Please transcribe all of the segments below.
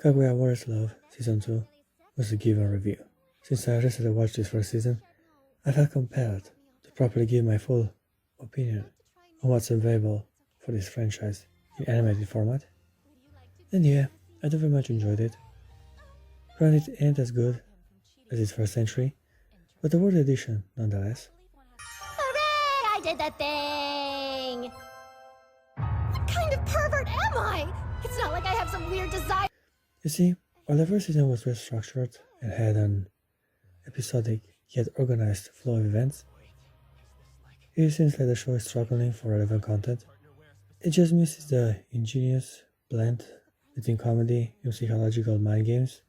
Kaguya Warriors Love Season 2 was a given review. Since I recently watched this first season, I felt compelled to properly give my full opinion on what's available for this franchise in animated format. And yeah, I do very much enjoyed it. Granted, it ain't as good as its first entry, but a worthy addition nonetheless. Hooray! I did the thing! What kind of pervert am I? It's not like I have some weird desire. You see, while the first season was well structured and had an episodic yet organized flow of events, it seems like the show is struggling for relevant content. It just misses the ingenious blend between comedy and psychological mind games,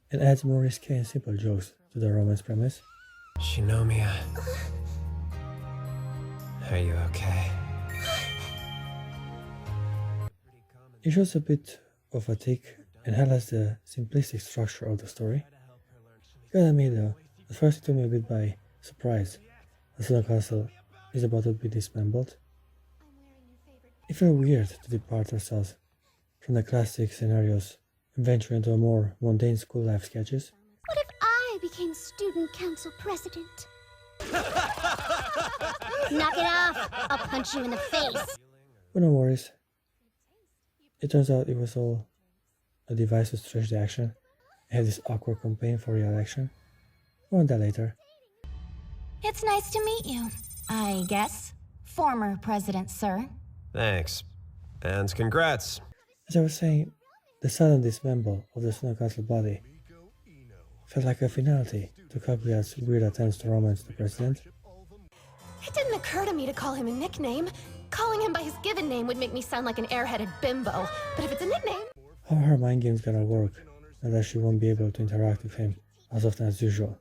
and adds more risque and simple jokes to the romance premise. Shinomiya. Are you okay? It shows a bit of fatigue and highlights the simplistic structure of the story. Gotta admit though, at first it took me a bit by surprise. The Sudan Castle is about to be dismembered. It felt weird to depart ourselves from the classic scenarios and venture into a more mundane school life sketches. What if I became student council president? Knock it off! I'll punch you in the face! But no worries. It turns out it was all a device to stretch the action and have this awkward campaign for re-election. More on that later. It's nice to meet you, I guess. Former president, sir. Thanks. And congrats. As I was saying, the sudden dismember of the Sudan Council body felt like a finality to Kaguya's weird attempts to romance the president. It didn't occur to me to call him a nickname. Calling him by his given name would make me sound like an airheaded bimbo. But if it's a nickname... How are her mind games gonna work now that she won't be able to interact with him as often as usual?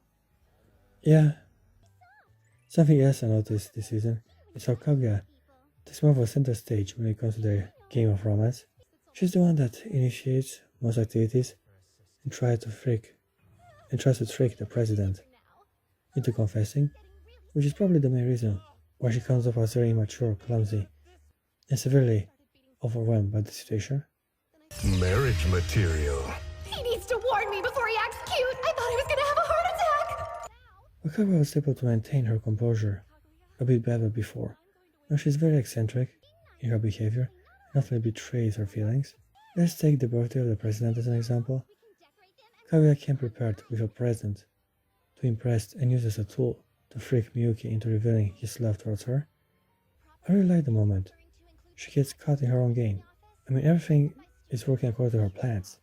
Yeah. Something else I noticed this season is how Kaguya takes more of a center stage when it comes to their game of romance. She's the one that initiates most activities and tries to trick the president into confessing, which is probably the main reason why she comes off as very immature, clumsy, and severely overwhelmed by the situation. Marriage material. He needs to warn me before he acts cute! I thought he was gonna have a heart attack! But Kaguya was able to maintain her composure a bit better before. Now she's very eccentric in her behavior and often betrays her feelings. Let's take the birthday of the president as an example. Kaguya came prepared with a present to impress and use as a tool to freak Miyuki into revealing his love towards her. I really like the moment. She gets caught in her own game. I mean, everything is working according to her plans.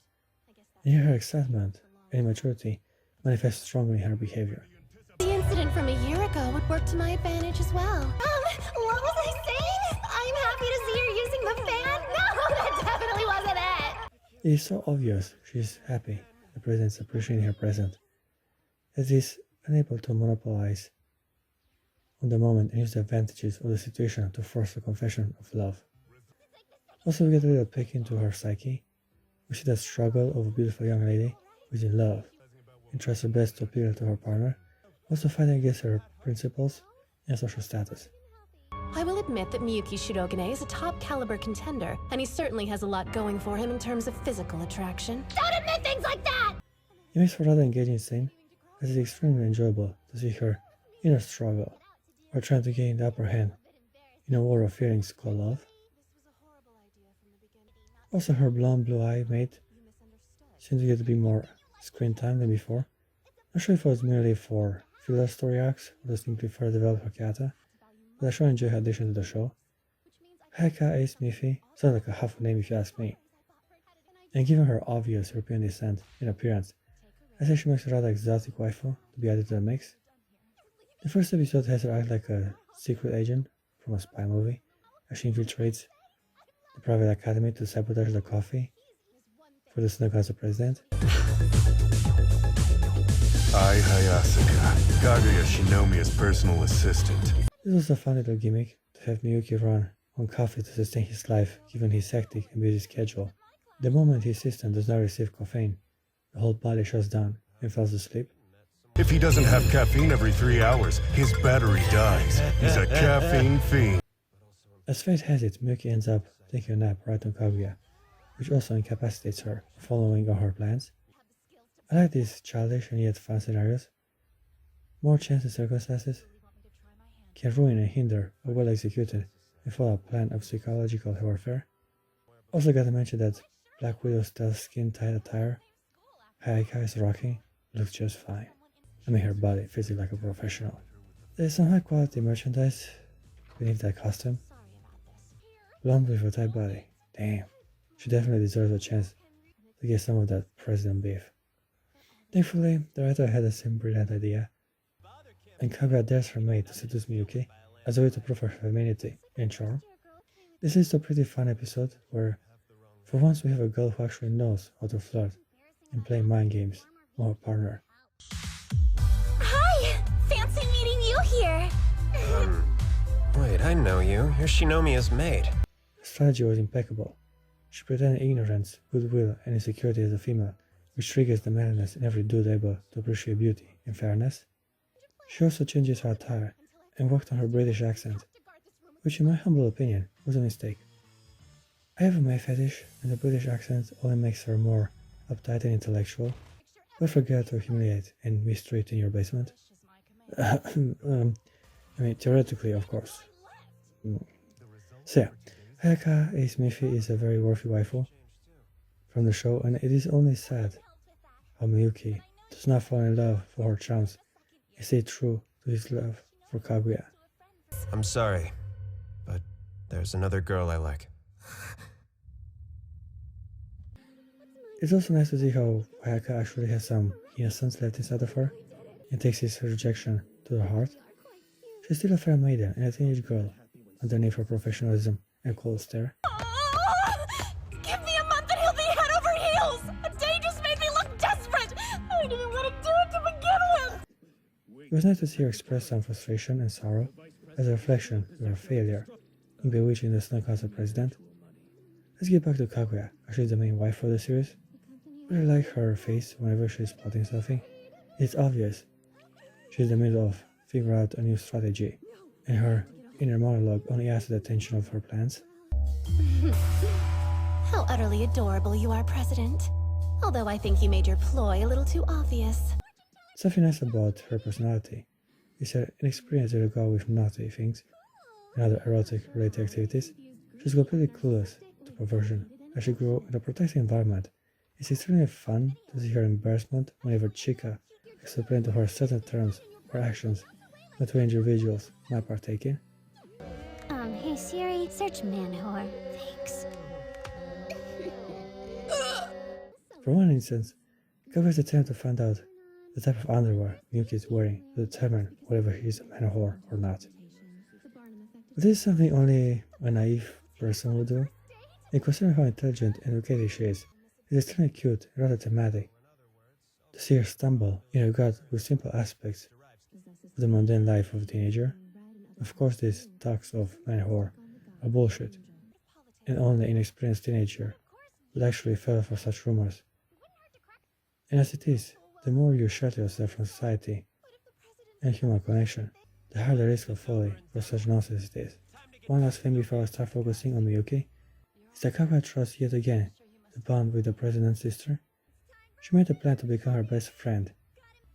And yet her excitement and immaturity manifest strongly in her behavior. The incident from a year ago would work to my advantage as well. What was I saying? I'm happy to see her using the fan? No, that definitely wasn't it! It is so obvious she is happy the president is appreciating her present, as he is unable to monopolize on the moment and use the advantages of the situation to force a confession of love. Also, we get a little peek into her psyche. We see the struggle of a beautiful young lady who is in love and tries her best to appeal to her partner, also fighting against her principles and social status. I will admit that Miyuki Shirogane is a top-caliber contender, and he certainly has a lot going for him in terms of physical attraction. Don't admit things like that! It makes for a rather engaging scene, as it is extremely enjoyable to see her inner struggle, or trying to gain the upper hand in a war of feelings called love. Also, her blonde blue-eyed mate seems to get a bit more screen time than before. Not sure if it was merely for filler story arcs or to simply further develop her kata, but I sure enjoy her addition to the show. Heka A. Smithy sounds like a half name if you ask me. And given her obvious European descent and appearance, I think she makes a rather exotic waifu to be added to the mix. The first episode has her act like a secret agent from a spy movie, as she infiltrates the private academy to sabotage the coffee for the Sudan Council president. I, Hayasaka, Kaguya Shinomiya's personal assistant. This was a fun little gimmick to have Miyuki run on coffee to sustain his life given his hectic and busy schedule. The moment his system does not receive caffeine, the whole body shuts down and falls asleep. If he doesn't have caffeine every 3 hours, his battery dies. He's a caffeine fiend. As fate has it, Miyuki ends up taking a nap right on Kaguya, which also incapacitates her from following all her plans. I like these childish and yet fun scenarios. More chance and circumstances can ruin and hinder a well-executed and follow-up plan of psychological warfare. Also gotta mention that Black Widow's stealth skin-tight attire Hayaka is rocking looks just fine. I mean, her body fits it like a professional. There's some high-quality merchandise beneath that costume. Blonde with a tight body. Damn. She definitely deserves a chance to get some of that president beef. Thankfully, the writer had the same brilliant idea, and Kaguya dares her maid to seduce Miyuki as a way to prove her femininity and charm. This is a pretty fun episode where, for once, we have a girl who actually knows how to flirt and play mind games with her partner. Hi! Fancy meeting you here! Wait, I know you. You're Shinomiya's maid. Her strategy was impeccable. She pretended ignorance, goodwill, and insecurity as a female, which triggers the manliness in every dude able to appreciate beauty and fairness. She also changes her attire and worked on her British accent, which in my humble opinion was a mistake. I have a maid fetish, and the British accent only makes her more uptight and intellectual. Don't forget to humiliate and mistreat in your basement. I mean, theoretically, of course. So yeah, Hayaka Ace Miffy is a very worthy waifu from the show, and it is only sad how Miyuki does not fall in love for her charms and stay true to his love for Kaguya. I'm sorry, but there's another girl I like. It's also nice to see how Hayaka actually has some innocence left inside of her and takes his rejection to the heart. She's still a fair maiden and a teenage girl underneath her professionalism and cold stare. Give me a month and he'll be head over heels! A day just made me look desperate! I didn't want to do it to begin with! It was nice to see her express some frustration and sorrow as a reflection of her failure in bewitching the Snow Castle president. Let's get back to Kaguya, actually the main wife of the series. I really like her face whenever she's plotting something. It's obvious she's in the middle of figuring out a new strategy, and her inner monologue only adds to the tension of her plans. How utterly adorable you are, President. Although I think you made your ploy a little too obvious. Something nice about her personality is her inexperience to go with naughty things and other erotic-related activities. She's completely clueless to perversion, as she grew in a protected environment. It's extremely fun to see her embarrassment whenever Chika explains to her certain terms or actions that we individuals might partake in. Hey Siri, search man whore. Thanks. For one instance, Kaguya's attempt to find out the type of underwear Miyuki is wearing to determine whether he is a man whore or not. But this is something only a naive person would do, and considering how intelligent and educated she is, it's extremely cute and rather thematic to see her stumble in regard with simple aspects of the mundane life of a teenager. Of course, these talks of man whore are bullshit, and only an inexperienced teenager would actually fall for such rumors. And as it is, the more you shelter yourself from society and human connection, the higher the risk of falling for such nonsense it is. One last thing before I start focusing on Miyuki is that Kaguya trusts yet again the bond with the president's sister. She made a plan to become her best friend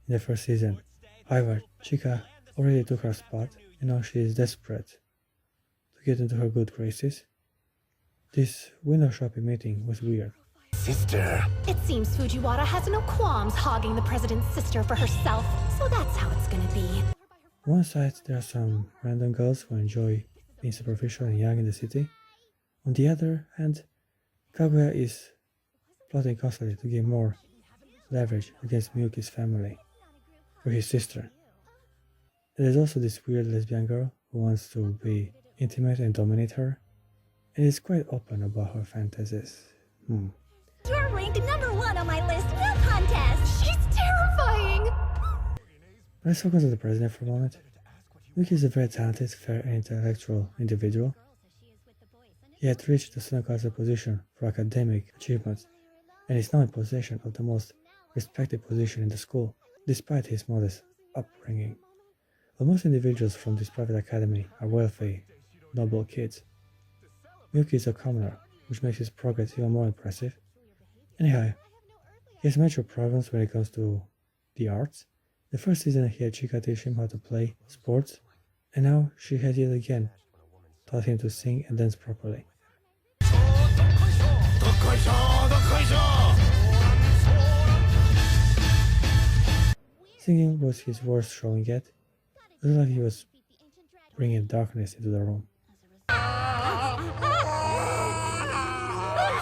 in the first season. However, Chika already took her spot, and now she is desperate to get into her good graces. This window shopping meeting was weird. Sister. It seems Fujiwara has no qualms hogging the president's sister for herself, so that's how it's gonna be. On one side, there are some random girls who enjoy being superficial and young in the city. On the other hand, Kaguya is plotting constantly to gain more leverage against Miyuki's family for his sister. And there's also this weird lesbian girl who wants to be intimate and dominate her, and is quite open about her fantasies. You're ranked #1 on my list, no contest! She's terrifying! Let's focus on the president for a moment. Miyuki is a very talented, fair, and intellectual individual. He had reached the Sunakaza position for academic achievements, and is now in possession of the most respected position in the school, despite his modest upbringing. While most individuals from this private academy are wealthy, noble kids, Miyuki is a commoner which makes his progress even more impressive. Anyhow, he has major problems when it comes to the arts. The first season he had Chika teach him how to play sports, and now she had yet again taught him to sing and dance properly. Singing was his worst showing yet. It looked like he was bringing darkness into the room.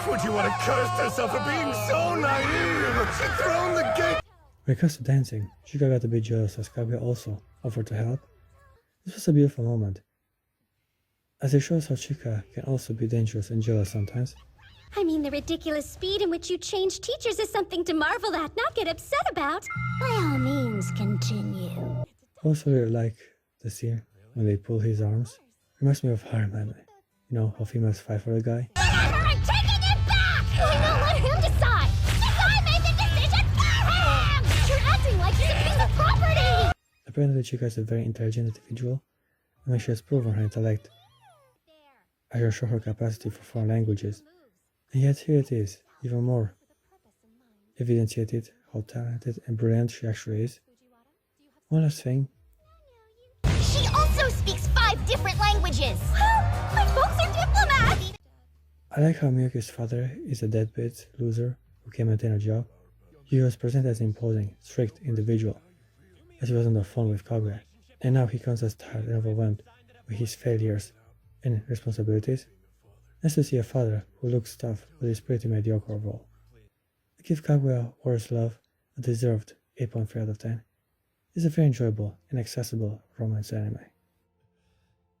Would you want to curse herself for being so naive? She'd thrown the gate. When it comes to dancing, Chika got a bit jealous as Kaguya also offered to help. This was a beautiful moment, as it shows how Chika can also be dangerous and jealous sometimes. I mean, the ridiculous speed in which you change teachers is something to marvel at, not get upset about. By all means, continue. I also really like the scene when they pull his arms. Reminds me of Harem anime. You know how females fight for the guy? I'm taking it back! Why not let him decide? The guy made the decision for him! You're acting like he's a piece of property! Apparently Chika is a very intelligent individual, and when she has proven her intellect, I can show her capacity for foreign languages. And yet here it is, even more evidenciated how talented and brilliant she actually is. One last thing, She also speaks 5 different languages! My folks are diplomats! I like how Miyuki's father is a deadbeat loser who can't maintain a job. He was presented as an imposing, strict individual, as he was on the phone with Kaguya, and now he comes as tired and overwhelmed with his failures and responsibilities. Nice to see a father who looks tough but is pretty mediocre overall. I give Kaguya Warrior's Love a deserved 8.3 out of 10. It's a very enjoyable and accessible romance anime.